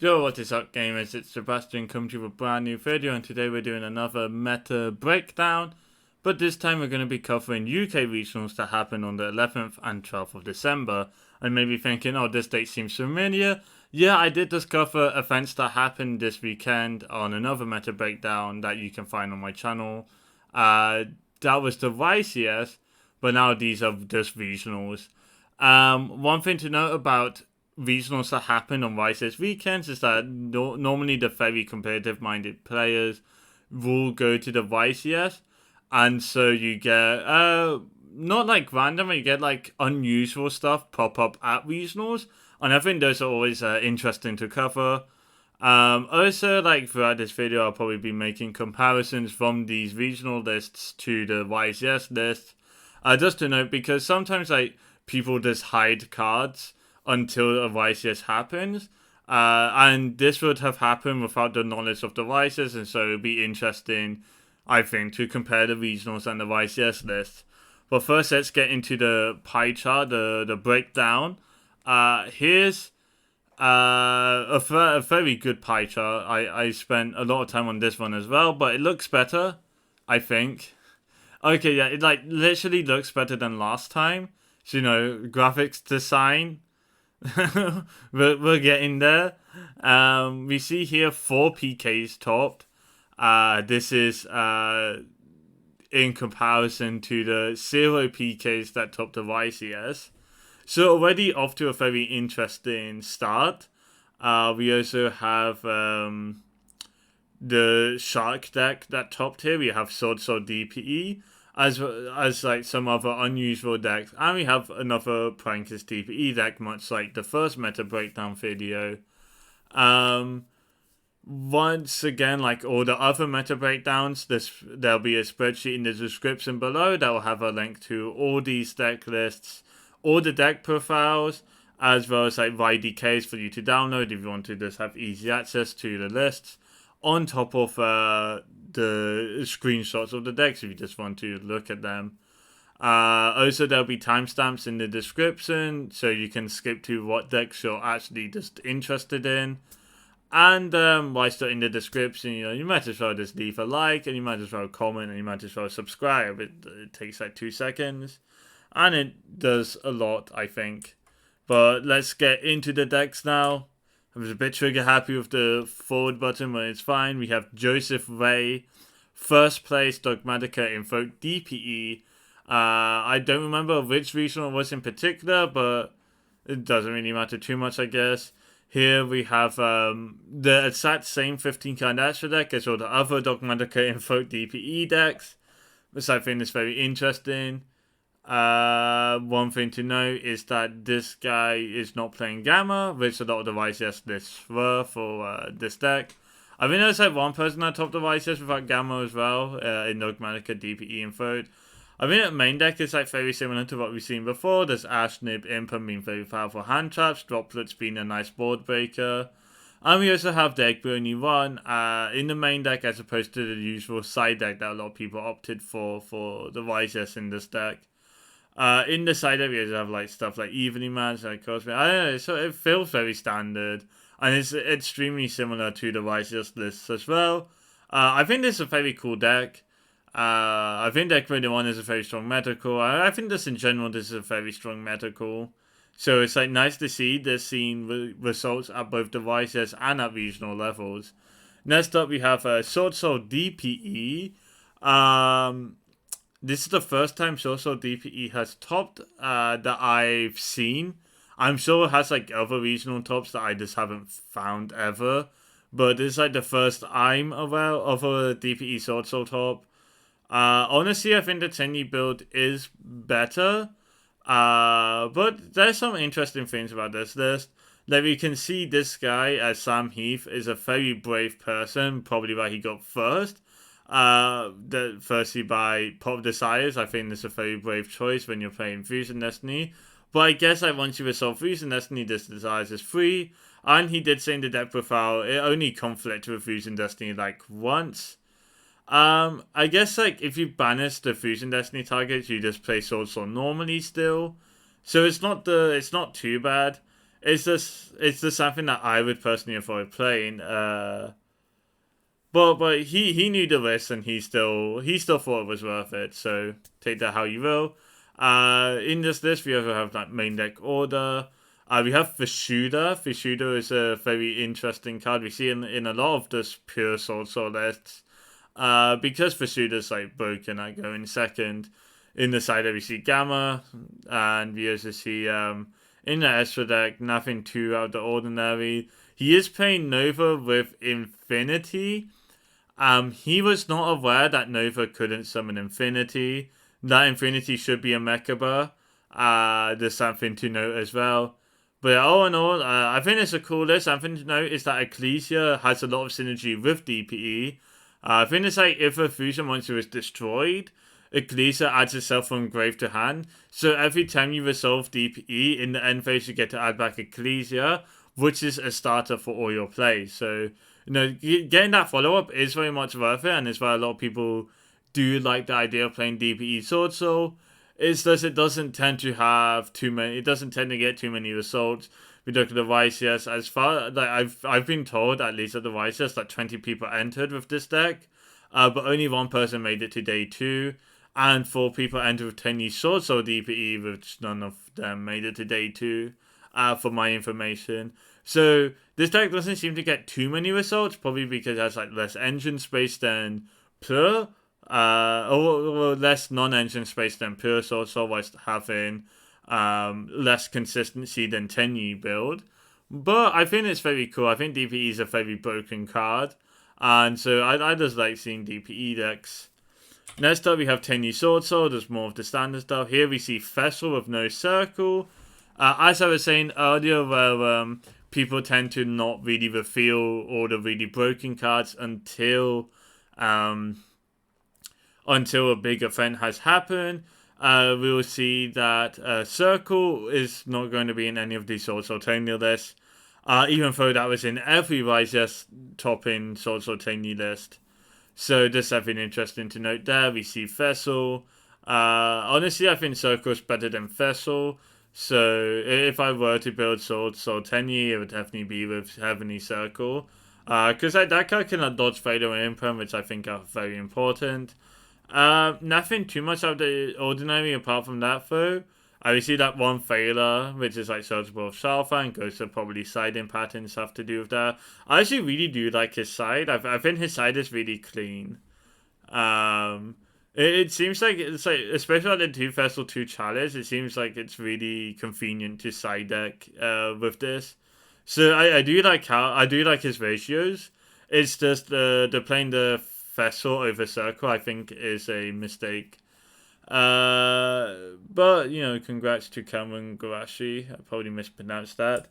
Yo, what is up gamers, it's Sebastian coming to you with a brand new video, and today we're doing another meta breakdown, but this time we're going to be covering UK regionals that happen on the 11th and 12th of December. And maybe thinking, oh, this date seems familiar. Yeah, I did discover events that happened this weekend on another meta breakdown that you can find on my channel. That was the YCS, but now these are just regionals. One thing to note about regionals that happen on YCS weekends is that normally the very competitive minded players will go to the YCS, and so you get not like random, you get like unusual stuff pop up at regionals, and I think those are always interesting to cover. Also, like throughout this video, I'll probably be making comparisons from these regional lists to the YCS list, just to note, because sometimes like people just hide cards until a YCS happens. And this would have happened without the knowledge of the YCS, and so it would be interesting, I think, to compare the regionals and the YCS list. But first, let's get into the pie chart, the breakdown. Here's a very good pie chart. I spent a lot of time on this one as well, but it looks better, I think. Okay, yeah, it like literally looks better than last time. So, graphics design, we're getting there. We see here 4 PKs topped. This is in comparison to the 0 PKs that topped the YCS. So already off to a very interesting start. We also have the Shark deck that topped here. We have Swordsoul DPE. As like some other unusual decks, and we have another Prankers DPE deck, much like the first meta breakdown video. Once again, like all the other meta breakdowns, there'll be a spreadsheet in the description below that will have a link to all these deck lists, all the deck profiles, as well as like YDKs for you to download if you want to just have easy access to the lists, on top of the screenshots of the decks if you just want to look at them. Also, there'll be timestamps in the description, so you can skip to what decks you're actually just interested in. And whilst you're in the description, you might as well just leave a like, and you might as well comment, and you might as well subscribe. It takes like 2 seconds, and it does a lot, I think. But let's get into the decks now. I was a bit trigger happy with the forward button, but it's fine. We have Joseph Ray, first place Dogmatika Invoked DPE. I don't remember which regional it was in particular, but it doesn't really matter too much, I guess. Here we have the exact same 15 card extra deck as all the other Dogmatika Invoked DPE decks, which I think is very interesting. One thing to note is that this guy is not playing Gamma, which a lot of the YCS lists were for this deck. I think there's like one person that topped the YCS without Gamma as well, in Dogmatika DPE and Fold. I think the main deck is like very similar to what we've seen before. There's Ash, Nib, Impa being very powerful hand traps, Droplets being a nice board breaker. And we also have the Egg only one in the main deck, as opposed to the usual side deck that a lot of people opted for the YCS in this deck. In the side areas, you have like stuff like Evening Match, like Cosmic. I don't know, so it feels very standard, and it's extremely similar to the YCS lists as well. I think this is a very cool deck. I think deck 21 is a very strong medical. I think this in general, this is a very strong medical. So it's like nice to see this seeing results at both the YCS and at regional levels. Next up, we have Swordsoul DPE. This is the first time Swordsoul DPE has topped that I've seen. I'm sure it has like other regional tops that I just haven't found ever. But this is like the first I'm aware of a DPE Swordsoul top. Honestly, I think the Tenyi build is better. But there's some interesting things about this list. Like we can see this guy, as Sam Heath, is a very brave person. Probably why he got first. Firstly by Pop Desires, I think it's a very brave choice when you're playing Fusion Destiny. But I guess like once you resolve Fusion Destiny, this Desires is free. And he did say in the deck profile, it only conflicted with Fusion Destiny like once. I guess like if you banish the Fusion Destiny targets, you just play Swordsoul normally still. So it's not too bad. it's just something that I would personally avoid playing. But he knew the risk, and he still thought it was worth it. So take that how you will. In this list we also have like main deck order. We have Vishuda. Vishuda is a very interesting card. We see in a lot of this pure Swordsoul lists. Because Vishuda's like broken, I go in second. In the side that we see Gamma, and we also see in the extra deck, nothing too out of the ordinary. He is playing Nova with Infinity. He was not aware that Nova couldn't summon Infinity. That Infinity should be a Mechaba. There's something to note as well. But all in all, I think it's a cool list. Something to note is that Ecclesia has a lot of synergy with DPE. I think it's like if a fusion monster is destroyed, Ecclesia adds itself from grave to hand. So every time you resolve DPE, in the end phase you get to add back Ecclesia, which is a starter for all your plays. So, getting that follow-up is very much worth it, and it's why a lot of people do like the idea of playing DPE Swordsoul. It's just it doesn't tend to have too many. It doesn't tend to get too many results. We look at the YCS. As far like I've been told, at least at the YCS, that 20 people entered with this deck, but only one person made it to day 2, and 4 people entered with 10 Swordsoul DPE, which none of them made it to day 2. For my information, so this deck doesn't seem to get too many results, probably because it has like less engine space than pure. Or less non-engine space than pure Swordsoul, whilst having less consistency than 10U build. But I think it's very cool. I think DPE is a very broken card, and so I just like seeing DPE decks. Next up we have 10U Swordsoul. There's more of the standard stuff. Here we see Vessel with no circle. As I was saying earlier, where people tend to not really reveal all the really broken cards until a big event has happened. We will see that Circle is not going to be in any of these Swordsoul Tenure lists, even though that was in every YCS top-in Swordsoul Tenure list. So just something interesting to note there. We see Vessel. Honestly, I think Circle is better than Vessel. So if I were to build Swordsoul Tenure, it would definitely be with Heavenly Circle. Because that card can dodge Fatal and Imperm, which I think are very important. Nothing too much out of the ordinary apart from that, though. We see that one failure, which is like searchable of Shalfa, and Ghost of probably siding patterns have to do with that. I actually really do like his side. I think his side is really clean. It seems like it's like, especially on the 2 Vessel 2 Chalice, it seems like it's really convenient to side deck with this. So I do like his ratios. It's just the playing the Vessel over Circle, I think, is a mistake. But congrats to Cameron Garashi. I probably mispronounced that.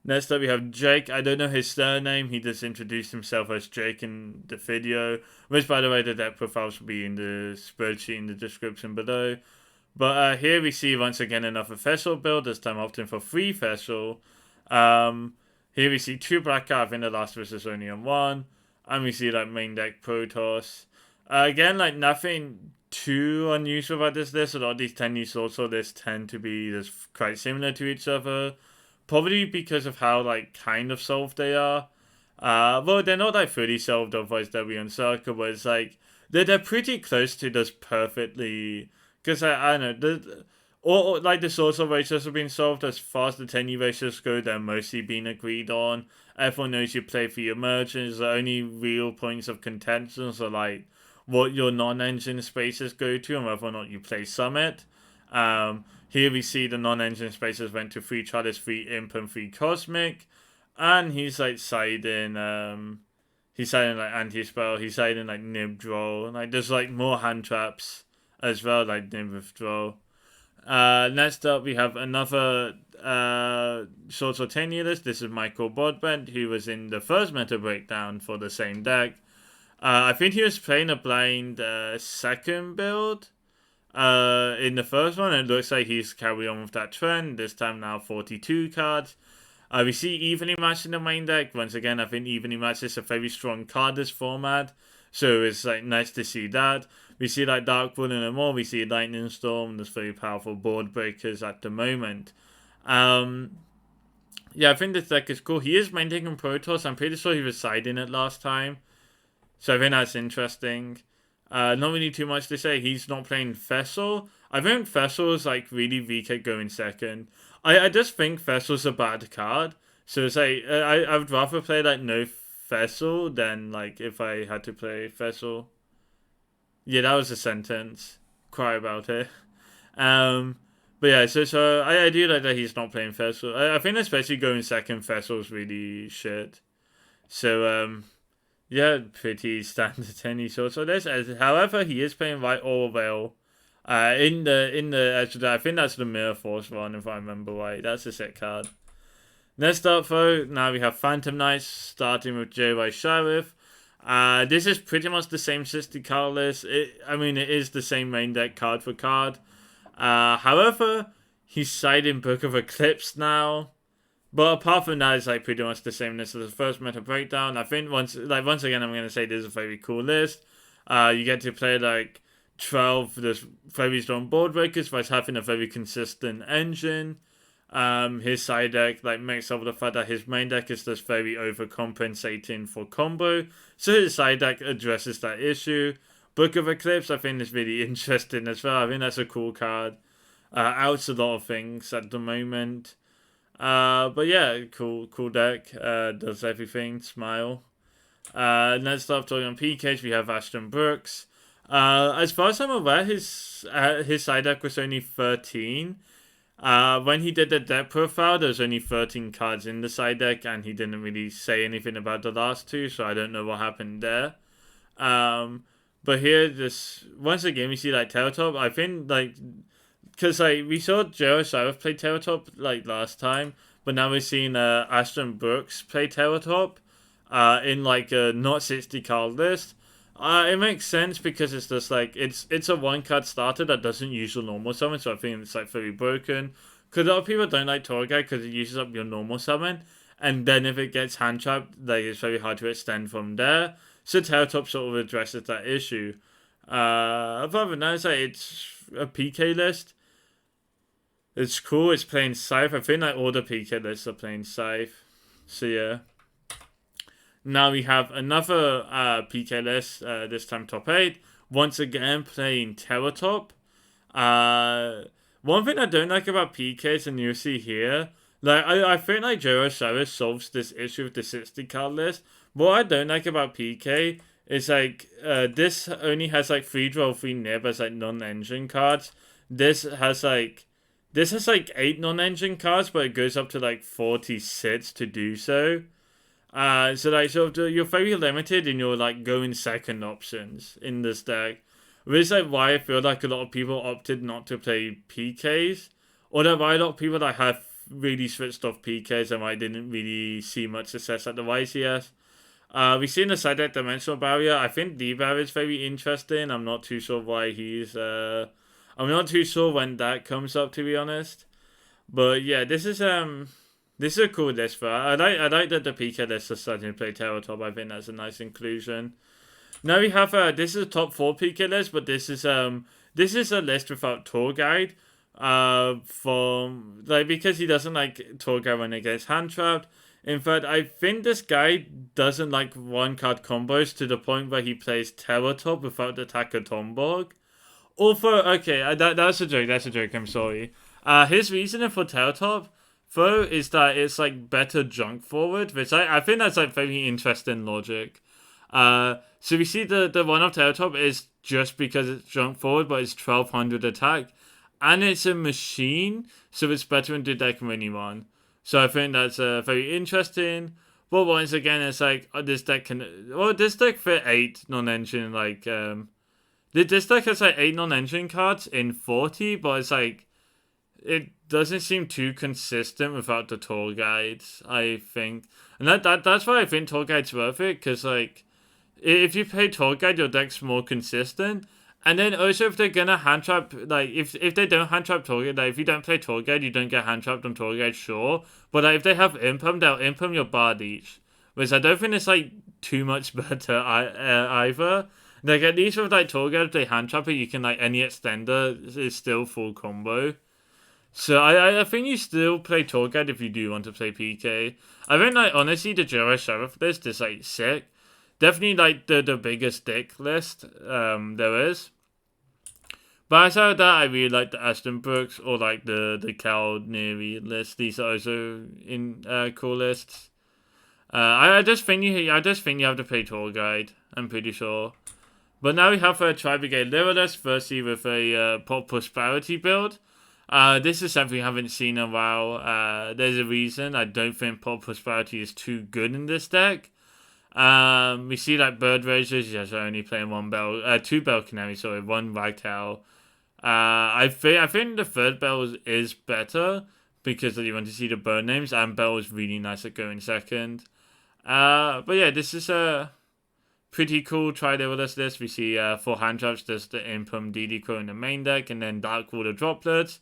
Next up we have Jake. I don't know his surname. He just introduced himself as Jake in the video, which, by the way, the deck profiles will be in the spreadsheet in the description below. But here we see once again another Vessel build, this time opting for 3 Vessel. Here we see 2 Black Card. I think the last versus only on 1. And we see like main deck Protoss. Again, like nothing too unusual about this list. A lot of these 10 Swordsoul lists tend to be just quite similar to each other. Probably because of how like kind of solved they are. Well, they're not like fully solved, otherwise they'll be on Circle, but it's like they're pretty close to just perfectly. Because I don't know, or like the Swordsoul ratios have been solved. As far as the 10U ratios go, they're mostly been agreed on. Everyone knows you play for your merchants. The only real points of contention are like what your non-engine spaces go to and whether or not you play Summit. Here we see the non-engine spaces went to 3 Chalice, 3 Imp, and 3 Cosmic. And he's like siding, he's siding like Anti-Spell, he's siding like Nib Draw. Like there's like more hand traps as well, like Nib Withdraw. Next up we have another Swordsoul Tenure list. This is Michael Broadbent, who was in the first meta breakdown for the same deck. I think he was playing a blind second build. In the first one, it looks like he's carried on with that trend. This time now 42 cards. We see evenly matched in the main deck. Once again, I think evenly matched is a very strong card this format. So it's like nice to see that. We see like Dark Wood and more. We see Lightning Storm. There's very powerful board breakers at the moment. Yeah, I think this deck is cool. He is maintaining Protoss. I'm pretty sure he was siding it last time. So I think that's interesting. Not really too much to say. He's not playing Fessel. I think Fessel is like really weak at going second. I just think Fessel's a bad card. So it's like I would rather play like no Fessel than like if I had to play Fessel. Yeah, that was a sentence. Cry about it. But yeah, so I do like that he's not playing Fessel. I think especially going second Fessel's really shit. So yeah, pretty standard any sort. So this, however, he is playing Right Orwell. I think that's the Mirror Force one, if I remember right. That's a set card. Next up, though, now we have Phantom Knights, starting with JY Sheriff. This is pretty much the same 60 card list. It is the same main deck card for card. However, he's siding Book of Eclipse now. But apart from that, it's like pretty much the same list as the first meta breakdown. I think once again, I'm gonna say this is a very cool list. You get to play like 12 this very strong board breakers by having a very consistent engine. His side deck like makes up with the fact that his main deck is just very overcompensating for combo. So his side deck addresses that issue. Book of Eclipse, I think is really interesting as well. I think that's a cool card. Outs a lot of things at the moment. But yeah, cool deck. Does everything. Smile. Let's start talking on PKs. We have Ashton Brooks. As far as I'm aware, his side deck was only 13. When he did the deck profile, there's only 13 cards in the side deck, and he didn't really say anything about the last two, so I don't know what happened there. But here, just once again, we see like Terratop. I think like. Because like we saw Joe Cyrus play Terratop like last time, but now we're seeing Ashton Brooks play Terratop in like a not 60 card list. It makes sense because it's just like it's a one card starter that doesn't use your normal summon, so I think it's like very broken. Because a lot of people don't like Torgai because it uses up your normal summon, and then if it gets hand trapped, like it's very hard to extend from there. So Terratop sort of addresses that issue. Apart from that, it's a PK list. It's cool, it's playing Scythe. I think like all the PK lists are playing Scythe. So yeah. Now we have another PK list, this time top 8. Once again playing Terratop. One thing I don't like about PKs, and you'll see here, like I think like Joe Cyrus solves this issue with the 60 card list. What I don't like about PK is like this only has like 3 draw 3 nib as like non-engine cards. This has like 8 non-engine cards, but it goes up to like 46 to do so. So like you're very limited in your like going second options in this deck. Which is like why I feel like a lot of people opted not to play PKs. Or that why a lot of people that have really switched off PKs and I didn't really see much success at the YCS. We've seen the side deck Dimensional Barrier. I think D-Barrier is very interesting. I'm not too sure why he's I'm not too sure when that comes up, to be honest. But yeah, this is a cool list for. I like that the PK list is starting to play Terratop. I think that's a nice inclusion. Now we have this is a top 4 PK list, but this is a list without tour guide. From like because he doesn't like tour guide when it gets hand trapped. In fact, I think this guy doesn't like one card combos to the point where he plays Terratop without Attacker Tomborg. Although, okay, that's a joke, I'm sorry. His reasoning for Terratop, though, is that it's, like, better junk forward, which I think that's, like, very interesting logic. So we see the one of Terratop is just because it's junk forward, but it's 1200 attack. And it's a machine, so it's better in the deck than anyone. So I think that's very interesting. But once again, it's like, this deck fit 8 non-engine, like, this deck has like 8 non-engine cards in 40, but it's like it doesn't seem too consistent without the tour guides, I think. And that's why I think tour guide's worth it, because like if you play tour guide, your deck's more consistent. And then also if they're gonna hand trap, like if they don't hand trap tour guide, like if you don't play tour guide, you don't get hand trapped on tour guide, sure. But like if they have impum, they'll impum your Bard each. Which I don't think it's like too much better either. Like, at least with, like, tour guide, if they hand trap it, you can, like, any extender is still full combo. So I think you still play Tour Guide if you do want to play PK. I think like honestly the Jera Sheriff list is like sick. Definitely like the biggest deck list there is. But outside of that, I really like the Aston Brooks or like the Cal Neary list. These are also in cool lists. I just think you have to play Tour Guide. I'm pretty sure. But now we have a Tri-Brigade Lyrilusc, firstly with a Pop Prosperity build. This is something I haven't seen in a while. There's a reason. I don't think Pop Prosperity is too good in this deck. We see like Bird Raisers, yes, only playing two Bell Canary, sorry, one Ragtail. I think the third Bell is better because you want to see the bird names, and Bell is really nice at going second. But yeah, this is a pretty cool Tri-Lyrilusc list. We see 4 hand traps, just the Impum DD Crow in the main deck, and then Dark Water Droplets.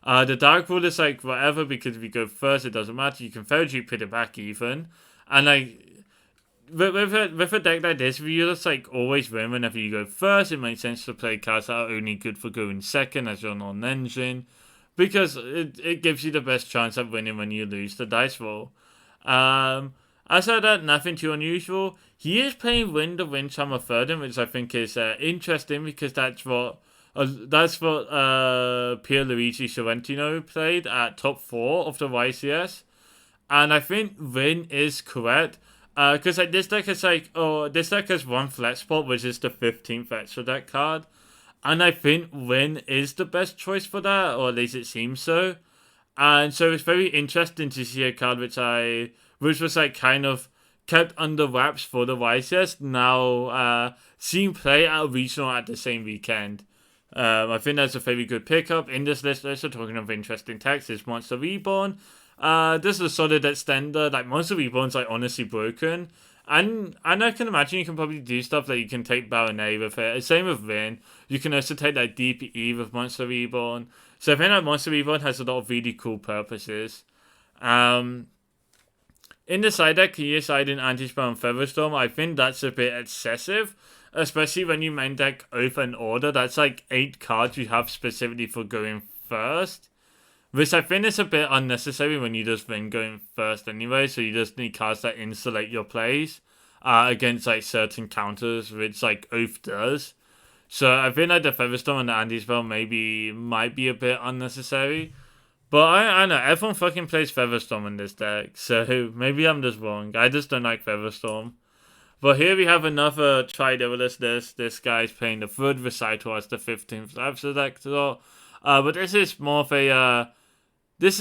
The Dark Water is like whatever, because if you go first, it doesn't matter. You can Ferry put it back even. And like, with a deck like this, if you just like always win whenever you go first, it makes sense to play cards that are only good for going second as your non-engine, because it gives you the best chance at winning when you lose the dice roll. Outside of that, nothing too unusual. He is playing Wind of Windchammer Ferdinand, which I think is interesting, because that's what Pierluigi Sorrentino played at top 4 of the YCS. And I think Win is correct. Because like this deck has one flex spot, which is the 15th extra deck card. And I think Win is the best choice for that, or at least it seems so. And so it's very interesting to see a card which was like kind of kept under wraps for the YCS, now seeing play at a regional at the same weekend. I think that's a very good pickup. In this list, also talking of interesting decks, is Monster Reborn. This is a solid extender. Like, Monster Reborn's like honestly broken. And I can imagine you can probably do stuff like you can take Baronet with it. Same with Rin. You can also take like DPE with Monster Reborn. So I think that Monster Reborn has a lot of really cool purposes. In the side deck, he is siding Anti-Spell and Featherstorm. I think that's a bit excessive, especially when you main deck Oath and Order. That's like 8 cards you have specifically for going first, which I think is a bit unnecessary when you just win going first anyway. So you just need cards that insulate your plays against like certain counters, which like Oath does. So I think like the Featherstorm and the Anti-Spell might be a bit unnecessary. But I know, everyone fucking plays Featherstorm in this deck, so maybe I'm just wrong. I just don't like Featherstorm. But here we have another Tri-Lyrilusc list. This guy's playing the third Recital as the 15th Abselector. But this is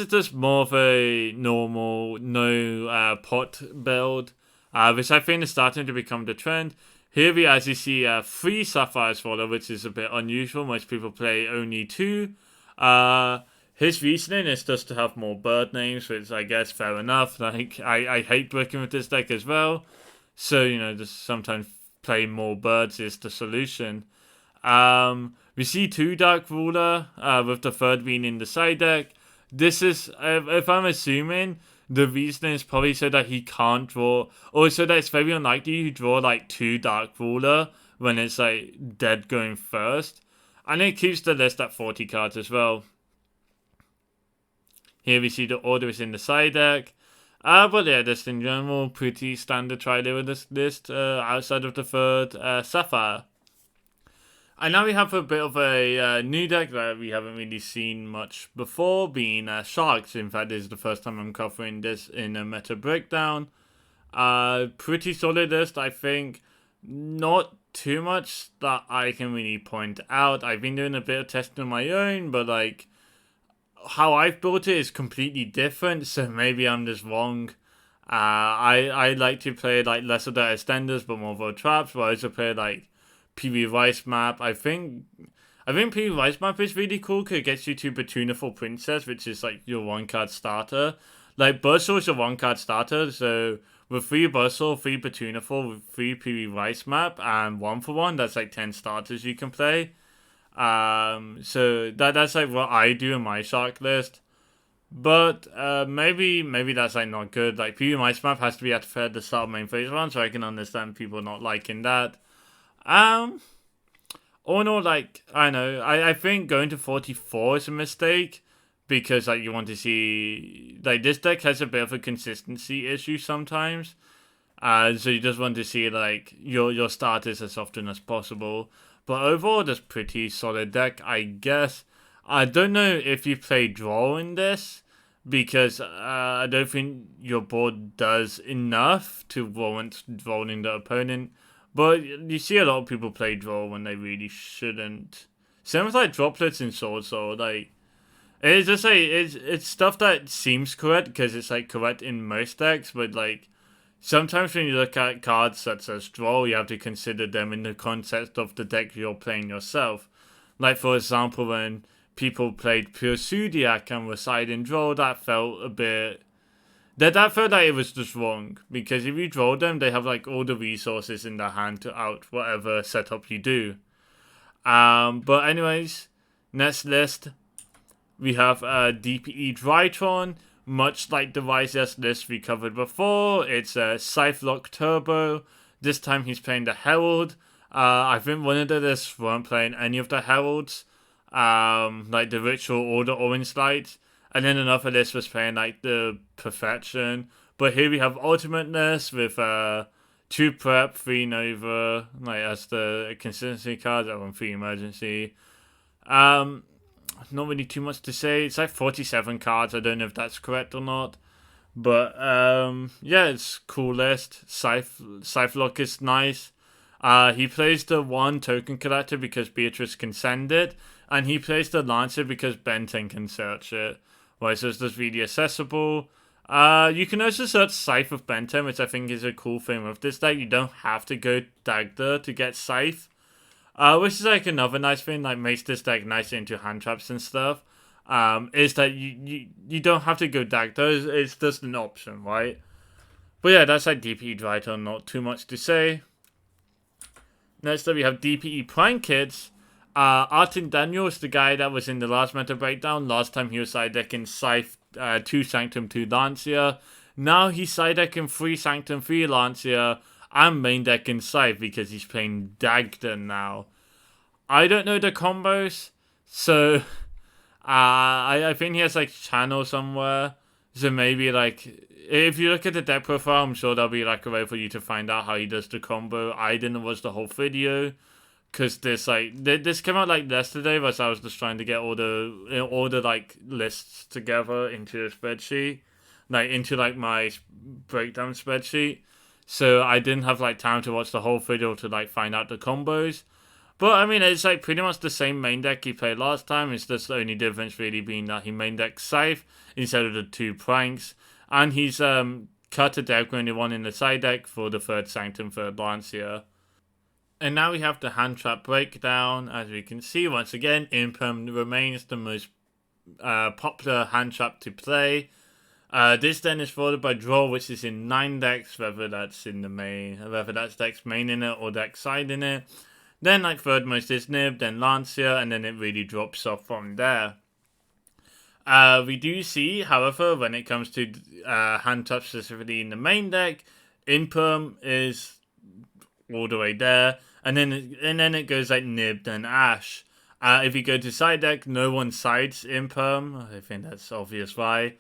just more of a normal, no pot build, which I think is starting to become the trend. Here we actually see 3 Sapphire Swallow, which is a bit unusual. Most people play only 2. His reasoning is just to have more bird names, which I guess fair enough. Like, I hate working with this deck as well. So, just sometimes playing more birds is the solution. We see 2 Dark Ruler, with the third being in the side deck. This is, if I'm assuming, the reason is probably so that he can't draw, or so that it's very unlikely you draw like 2 Dark Ruler when it's like dead going first. And it keeps the list at 40 cards as well. Here we see the Order is in the side deck. But yeah, just in general, pretty standard Tri-Lyrilusc list outside of the third Sapphire. And now we have a bit of a new deck that we haven't really seen much before, being Sharks. In fact, this is the first time I'm covering this in a meta breakdown. Pretty solid list, I think. Not too much that I can really point out. I've been doing a bit of testing on my own, but like, how I've built it is completely different, so maybe I'm just wrong. I like to play like less of the extenders but more of the traps, but I also play like PV Rice Map. I think PV Rice Map is really cool because it gets you to Batunaful Princess, which is like your 1-card starter. Like, Burstle is your 1-card starter, so with 3 Burstle, 3 Batunaful, with 3 PV Rice Map, and 1-for-1, that's like 10 starters you can play. So that's like what I do in my shark list. But maybe that's like not good. Like, PV Mice Map has to be at the start of main phase 1, so I can understand people not liking that. Or no, like, I know, I think going to 44 is a mistake, because like you want to see like this deck has a bit of a consistency issue sometimes. So you just want to see like your starters as often as possible. But overall, that's pretty solid deck, I guess. I don't know if you play draw in this, because I don't think your board does enough to warrant drawing the opponent. But you see a lot of people play draw when they really shouldn't. Same with like droplets in Swordsoul. Like it's just like it's stuff that seems correct because it's like correct in most decks, but like sometimes when you look at cards such as draw, you have to consider them in the context of the deck you're playing yourself. Like for example, when people played pure Zodiac and were siding draw, that felt a bit. That felt like it was just wrong, because if you draw them, they have like all the resources in their hand to out whatever setup you do. But anyways, next list we have DPE Drytron. Much like the YZS list we covered before, it's a Scythelock Turbo. This time he's playing the Herald. I think one of the lists weren't playing any of the Heralds, like the Ritual or the Orange Light. And then another list was playing like the Perfection. But here we have Ultimate list with 2 Prep, 3 Nova, like as the consistency cards, and 3 Emergency. Not really too much to say. It's like 47 cards. I don't know if that's correct or not. But yeah, it's cool list. Scythelock is nice. He plays the 1 token collector because Beatrice can send it. And he plays the Lancer because Benton can search it. Right, so it's just really accessible. You can also search Scythe with Benton, which I think is a cool thing with this deck. You don't have to go Dagda to get Scythe. Which is like another nice thing, like makes this deck nice into hand traps and stuff. Is that you don't have to go Dagda, it's just an option, right? But yeah, that's like DPE Drytron, not too much to say. Next up we have DPE Prime Kids. Artin Daniel is the guy that was in the last meta breakdown. Last time he was side decking Scythe, 2 Sanctum, 2 Lancia. Now he's side decking 3 Sanctum, 3 Lancia. I'm main decking Scythe because he's playing Dagda now. I don't know the combos, so I think he has like channel somewhere. So maybe like if you look at the deck profile, I'm sure there'll be like a way for you to find out how he does the combo. I didn't watch the whole video because this came out like yesterday, but I was just trying to get all the like lists together into a spreadsheet, like into like my breakdown spreadsheet. So I didn't have like time to watch the whole video to like find out the combos. But I mean, it's like pretty much the same main deck he played last time. It's just the only difference really being that he main deck Scythe instead of the 2 pranks. And he's cut a deck only 1 in the side deck for the 3rd Sanctum, 3rd Lancia. And now we have the hand trap breakdown. As we can see, once again, Imperm remains the most popular hand trap to play. This then is followed by Draw, which is in 9 decks, whether that's in the main, whether that's deck's main in it or deck side in it. Then like third most is Nib, then Lancia, and then it really drops off from there. We do see, however, when it comes to hand traps specifically in the main deck, Imperm is all the way there, and then it goes like Nib, then Ash. If you go to side deck, no one sides Imperm. I think that's obvious why.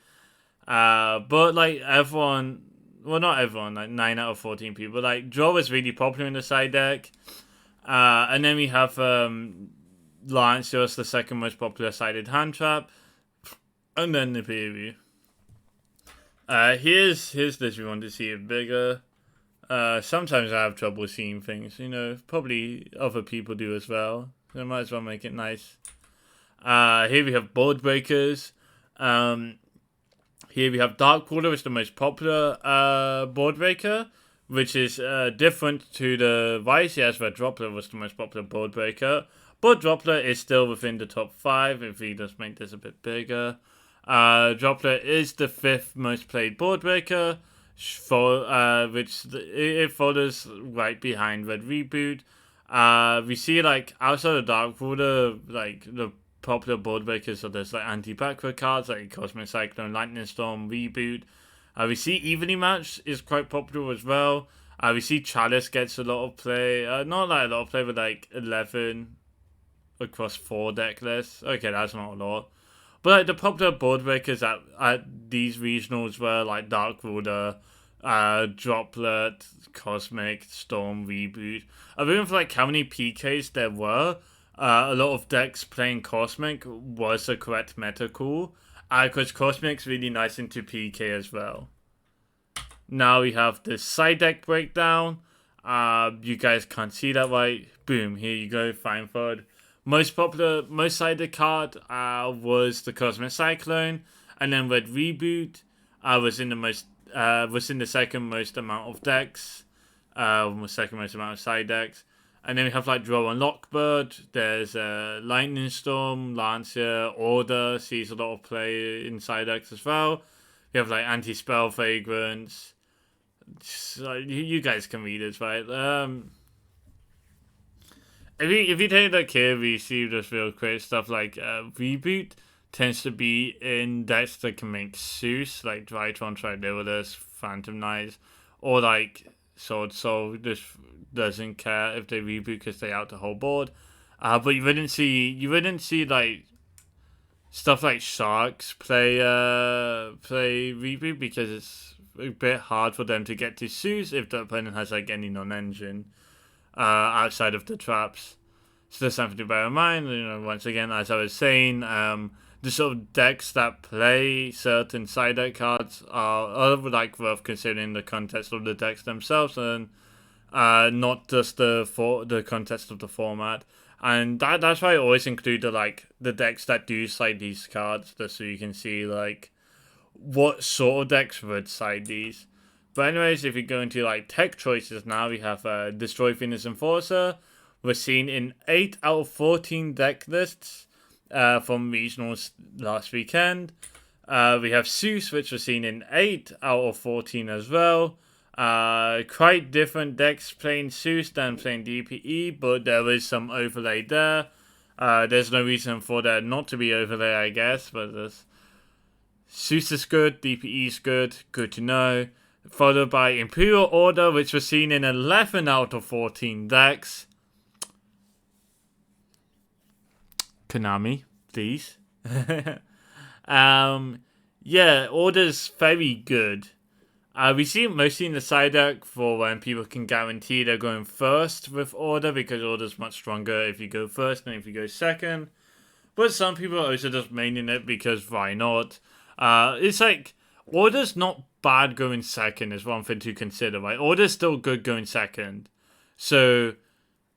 But like everyone, well not everyone, like 9 out of 14 people, like Draw is really popular in the side deck. And then we have Lancia is the 2nd most popular sided hand trap. And then the preview. Here's this if you want to see it bigger. Sometimes I have trouble seeing things, you know, probably other people do as well. So I might as well make it nice. Here we have Board Breakers. Here we have Dark Porter, which is the most popular board breaker, which is different to the YCS where Droplet was the most popular board breaker. But Droplet is still within the top 5 if we just make this a bit bigger. Droplet is the 5th most played board breaker, which it follows right behind Red Reboot. We see like outside of Dark Porter, like the popular board breakers, so there's like anti-backward cards like Cosmic Cyclone, Lightning Storm, Reboot. We see Evenly Match is quite popular as well. We see Chalice gets a lot of play. Not like a lot of play, but like 11 across 4 deck lists. Okay, that's not a lot. But like, the popular board breakers at these regionals were like Dark Ruler, Droplet, Cosmic, Storm, Reboot. I remember for like how many PKs there were. A lot of decks playing Cosmic was the correct meta call. Because Cosmic's really nice into PK as well. Now we have the side deck breakdown. You guys can't see that right. Boom, here you go, fine third. Most popular, most sided card was the Cosmic Cyclone, and then Red Reboot was in the second most amount of decks, second most amount of side decks. And then we have like Draw and Lockbird. There's Lightning Storm, Lancia, Order sees a lot of play in side decks as well. We have like Anti-Spell, Vagrance. You guys can read this, right? If you take a look here, we see this real quick stuff like Reboot tends to be in decks that can make Zeus, like Drytron, Lyrilusc, Phantom Knights, or like Swordsoul. This doesn't care if they reboot because they out the whole board. But you wouldn't see like stuff like Sharks play reboot because it's a bit hard for them to get to Zeus if the opponent has like any non-engine outside of the traps. So there's something to bear in mind. You know, once again, as I was saying, the sort of decks that play certain side deck cards are like worth considering the context of the decks themselves and not just the context of the format. And that's why I always include the decks that do side these cards, just so you can see like what sort of decks would side these. But anyways, if you go into like tech choices now, we have Destroy Venus Enforcer. We're seen in 8 out of 14 deck lists from regionals last weekend. We have Zeus, which was seen in 8 out of 14 as well. Quite different decks playing Zeus than playing DPE, but there is some overlay there. There's no reason for there not to be overlay, I guess, but Zeus is good, DPE is good to know. Followed by Imperial Order, which was seen in 11 out of 14 decks. Konami, please. Yeah, Order's very good. We see it mostly in the side deck for when people can guarantee they're going first with Order, because Order's much stronger if you go first than if you go second. But some people are also just maining it because why not? It's like, Order's not bad going second is one thing to consider, right? Order's still good going second. So,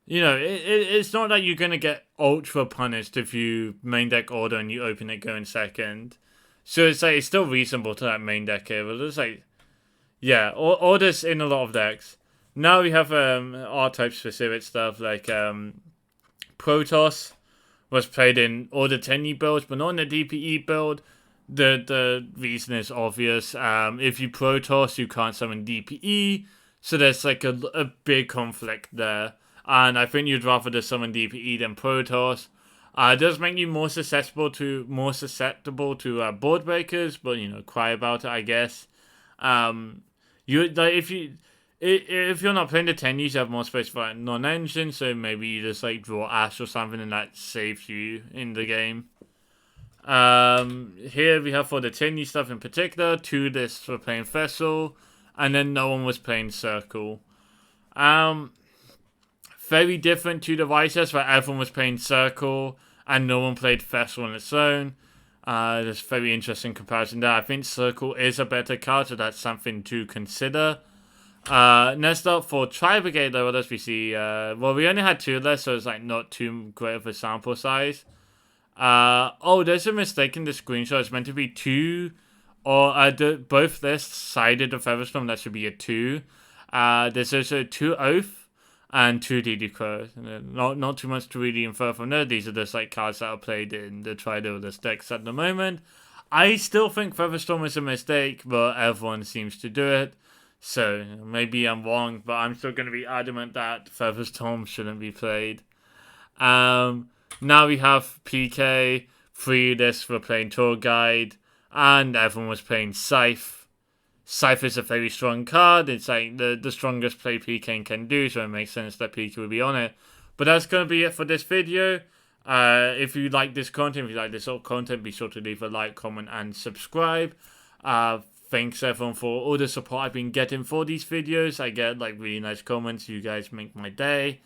you know, it's not that you're going to get ultra punished if you main deck Order and you open it going second. So it's like, it's still reasonable to that main deck here. But it's like, yeah, Order's in a lot of decks. Now we have R-type specific stuff like Protoss was played in Order 10E builds, but not in the DPE build. The reason is obvious. If you Protoss, you can't summon DPE, so there's like a big conflict there. And I think you'd rather just summon DPE than Protoss. It does make you more susceptible to board breakers, but you know, cry about it, I guess. If you're not playing the 10, you have more space for like, non-engine, so maybe you just like draw Ash or something, and that saves you in the game. Here we have for the 10 stuff in particular, 2 lists for playing Vessel, and then no one was playing Circle. Very different to the Vices, where everyone was playing Circle and no one played Vessel on its own. There's very interesting comparison there. I think Circle is a better card, so that's something to consider. Next up for Tri-Brigade Lyrilusc, we see, we only had 2 lists, so it's like not too great of a sample size. There's a mistake in the screenshot. It's meant to be 2, or both lists sided of Featherstorm. That should be a 2. There's also 2 Oath and 2 DD Crow. Not too much to really infer from there. These are just like cards that are played in the Tri-Lyrilusc decks at the moment. I still think Featherstorm is a mistake, but everyone seems to do it. So maybe I'm wrong, but I'm still going to be adamant that Featherstorm shouldn't be played. Now we have PK, 3 lists were playing Tour Guide, and everyone was playing Scythe. Scythe is a very strong card. It's like the strongest play PK can do, so it makes sense that PK will be on it. But that's going to be it for this video. If you like this content, if you like this sort of content, be sure to leave a like, comment, and subscribe. Thanks everyone for all the support I've been getting for these videos. I get like really nice comments. You guys make my day.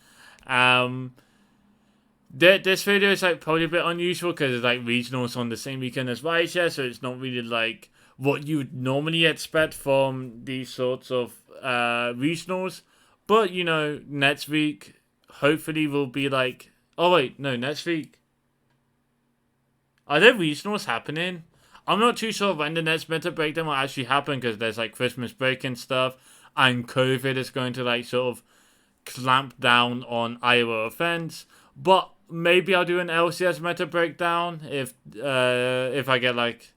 This video is like probably a bit unusual because it's like regionals on the same weekend as YuGiOh, so it's not really like what you would normally expect from these sorts of regionals. But you know, next week hopefully will be like. Oh wait, no, next week. Are there regionals happening? I'm not too sure when the next meta breakdown will actually happen because there's like Christmas break and stuff, and COVID is going to like sort of clamp down on Iowa events. But maybe I'll do an LCS meta breakdown if I get like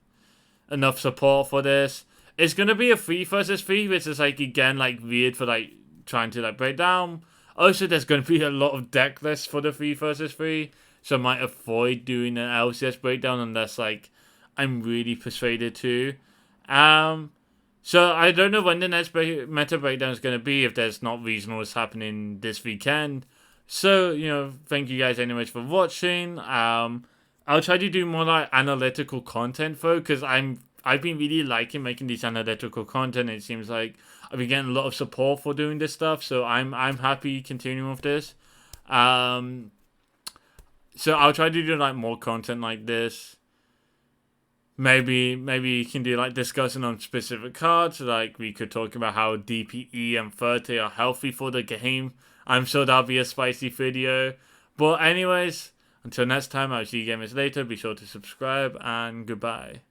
enough support for this. It's gonna be a 3 versus 3, which is like again like weird for like trying to like break down. Also, there's gonna be a lot of deck lists for the 3 versus 3, so I might avoid doing an LCS breakdown unless like I'm really persuaded to. So I don't know when the next meta breakdown is gonna be if there's not regionals happening this weekend. So, you know, thank you guys anyways for watching. I'll try to do more like analytical content though, because I've been really liking making these analytical content. It seems like I've been getting a lot of support for doing this stuff, so I'm happy continuing with this. So I'll try to do like more content like this. Maybe you can do like discussing on specific cards. Like we could talk about how DPE and 30 are healthy for the game. I'm sure that'll be a spicy video. But anyways, until next time, I'll see you gamers later. Be sure to subscribe and goodbye.